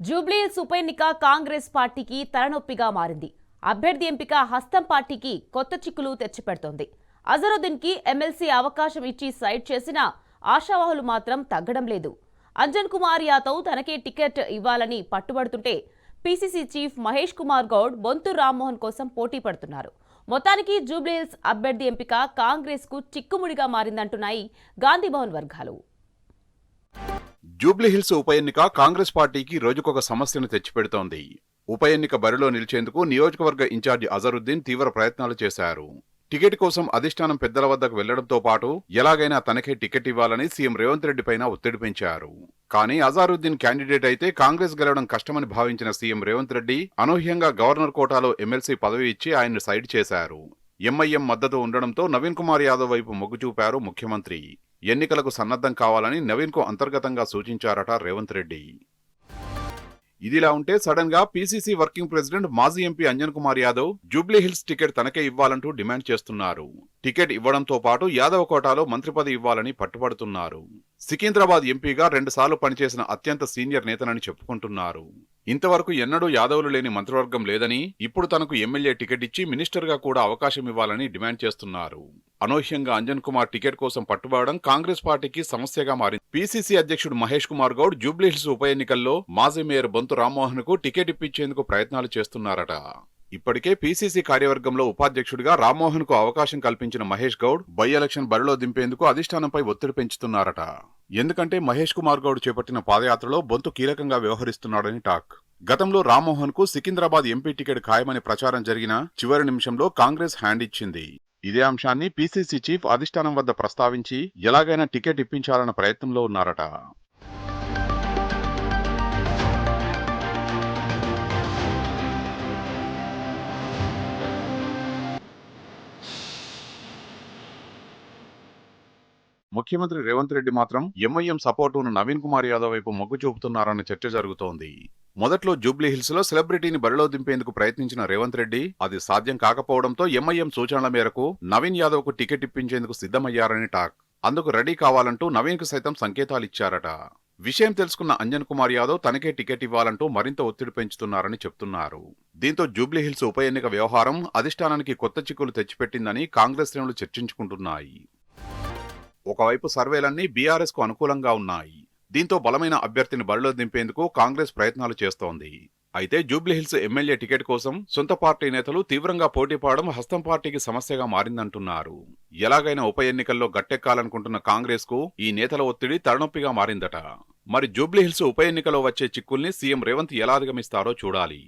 జూబ్లీహిల్స్ ఉప ఎన్నిక కాంగ్రెస్ పార్టీకి తలనొప్పిగా మారింది. అభ్యర్థి ఎంపిక హస్తం పార్టీకి కొత్త చిక్కులు తెచ్చిపెడుతోంది. అజరుద్దీన్ కి ఎమ్మెల్సీ అవకాశం ఇచ్చి సైడ్ చేసిన ఆశావాహులు మాత్రం తగ్గడం లేదు. అంజన్ కుమార్ యాదవ్ తనకే టికెట్ ఇవ్వాలని పట్టుబడుతుంటే పీసీసీ చీఫ్ మహేష్ కుమార్ గౌడ్ బొంతు రామ్మోహన్ కోసం పోటీ పడుతున్నారు. మొత్తానికి జూబ్లీహిల్స్ అభ్యర్థి ఎంపిక కాంగ్రెస్ కు చిక్కుముడిగా మారిందంటున్నాయి గాంధీభవన్ వర్గాలు. జూబ్లీహిల్స్ ఉప ఎన్నిక కాంగ్రెస్ పార్టీకి రోజుకొక సమస్యను తెచ్చిపెడుతోంది. ఉప ఎన్నిక బరిలో నిలిచేందుకు నియోజకవర్గ ఇన్ఛార్జి అజరుద్దీన్ తీవ్ర ప్రయత్నాలు చేశారు. టికెట్ కోసం అధిష్టానం పెద్దల వద్దకు వెళ్లడంతో పాటు ఎలాగైనా తనకే టికెట్ ఇవ్వాలని సీఎం రేవంత్ రెడ్డి పైన ఒత్తిడి పెంచారు. కానీ అజరుద్దీన్ క్యాండిడేట్ అయితే కాంగ్రెస్ గెలవడం కష్టమని భావించిన సీఎం రేవంత్ రెడ్డి అనూహ్యంగా గవర్నర్ కోటాలో ఎమ్మెల్సీ పదవి ఇచ్చి ఆయన్ను సైడ్ చేశారు. ఎంఐఎం మద్దతు ఉండడంతో నవీన్ కుమార్ యాదవ్ వైపు మొగ్గు చూపారు ముఖ్యమంత్రి. ఎన్నికలకు సన్నద్ధం కావాలని నవీన్ కు అంతర్గతంగా సూచించారట రేవంత్ రెడ్డి. ఇదిలా ఉంటే సడన్ గా పీసీసీ వర్కింగ్ ప్రెసిడెంట్ మాజీ ఎంపీ అంజన్ కుమార్ యాదవ్ జూబ్లీహిల్స్ టికెట్ తనకే ఇవ్వాలంటూ డిమాండ్ చేస్తున్నారు. టికెట్ ఇవ్వడంతో పాటు యాదవ్ కోటాలో మంత్రి పదవి ఇవ్వాలని పట్టుబడుతున్నారు. సికింద్రాబాద్ ఎంపీగా 2 సార్లు పనిచేసిన అత్యంత సీనియర్ నేతనని చెప్పుకుంటున్నారు. ఇంతవరకు ఎన్నడూ యాదవులు లేని మంత్రివర్గం లేదని, ఇప్పుడు తనకు ఎమ్మెల్యే టికెట్ ఇచ్చి మినిస్టర్ గా కూడా అవకాశం ఇవ్వాలని డిమాండ్ చేస్తున్నారు. అనూహ్యంగా అంజన్ కుమార్ టికెట్ కోసం పట్టుబడడం కాంగ్రెస్ పార్టీకి సమస్యగా మారింది. పీసీసీ అధ్యక్షుడు మహేష్ కుమార్ గౌడ్ జూబ్లీహిల్స్ ఉప ఎన్నికల్లో మాజీ మేయర్ బొంతు రామ్మోహన్ కు టికెట్ ఇప్పించేందుకు ప్రయత్నాలు చేస్తున్నారట. ఇప్పటికే పీసీసీ కార్యవర్గంలో ఉపాధ్యక్షుడిగా రామ్మోహన్ కు అవకాశం కల్పించిన మహేష్ గౌడ్ బై ఎలక్షన్ బరిలో దింపేందుకు అధిష్టానంపై ఒత్తిడి పెంచుతున్నారట. ఎందుకంటే మహేష్ కుమార్ గౌడ్ చేపట్టిన పాదయాత్రలో బొంతు కీలకంగా వ్యవహరిస్తున్నాడని టాక్. గతంలో రామ్మోహన్ కు సికింద్రాబాద్ ఎంపీ టికెట్ ఖాయమని ప్రచారం జరిగిన చివరి నిమిషంలో కాంగ్రెస్ హ్యాండ్ ఇచ్చింది. ఇదే అంశాన్ని పీసీసీ చీఫ్ అధిష్టానం వద్ద ప్రస్తావించి ఎలాగైనా టికెట్ ఇప్పించాలన్న ప్రయత్నంలో ఉన్నారట. ముఖ్యమంత్రి రేవంత్ రెడ్డి మాత్రం ఎంఐఎం సపోర్ట్ ఉన్న నవీన్ కుమార్ యాదవ్ వైపు మొగ్గు చూపుతున్నారన్న చర్చ జరుగుతోంది. మొదట్లో జూబ్లీహిల్స్ లో సెలబ్రిటీని బరిలో దింపేందుకు ప్రయత్నించిన రేవంత్ రెడ్డి అది సాధ్యం కాకపోవడంతో ఎంఐఎం సూచనల మేరకు నవీన్ యాదవ్ కు టికెట్ ఇప్పించేందుకు సిద్ధమయ్యారని టాక్. అందుకు రెడీ కావాలంటూ నవీన్ కు సైతం సంకేతాలిచ్చారట. విషయం తెలుసుకున్న అంజన్ కుమార్ యాదవ్ తనకే టికెట్ ఇవ్వాలంటూ మరింత ఒత్తిడి పెంచుతున్నారని చెప్తున్నారు. దీంతో జూబ్లీహిల్స్ ఉప ఎన్నిక వ్యవహారం అధిష్టానానికి కొత్త చిక్కులు తెచ్చిపెట్టిందని కాంగ్రెస్ శ్రేణులు చర్చించుకుంటున్నాయి. ఒకవైపు సర్వేలన్నీ బీఆర్ఎస్ కు అనుకూలంగా ఉన్నాయి. దీంతో బలమైన అభ్యర్థిని బరిలో దింపేందుకు కాంగ్రెస్ ప్రయత్నాలు చేస్తోంది. అయితే జూబ్లీహిల్స్ ఎమ్మెల్యే టికెట్ కోసం సొంత పార్టీ నేతలు తీవ్రంగా పోటీపడడం హస్తం పార్టీకి సమస్యగా మారిందంటున్నారు. ఎలాగైనా ఉప ఎన్నికల్లో గట్టెక్కాలనుకుంటున్న కాంగ్రెస్ కు ఈ నేతల ఒత్తిడి తలనొప్పిగా మారిందట. మరి జూబ్లీహిల్స్ ఉప ఎన్నికలో వచ్చే చిక్కుల్ని సీఎం రేవంత్ ఎలా అధిగమిస్తారో చూడాలి.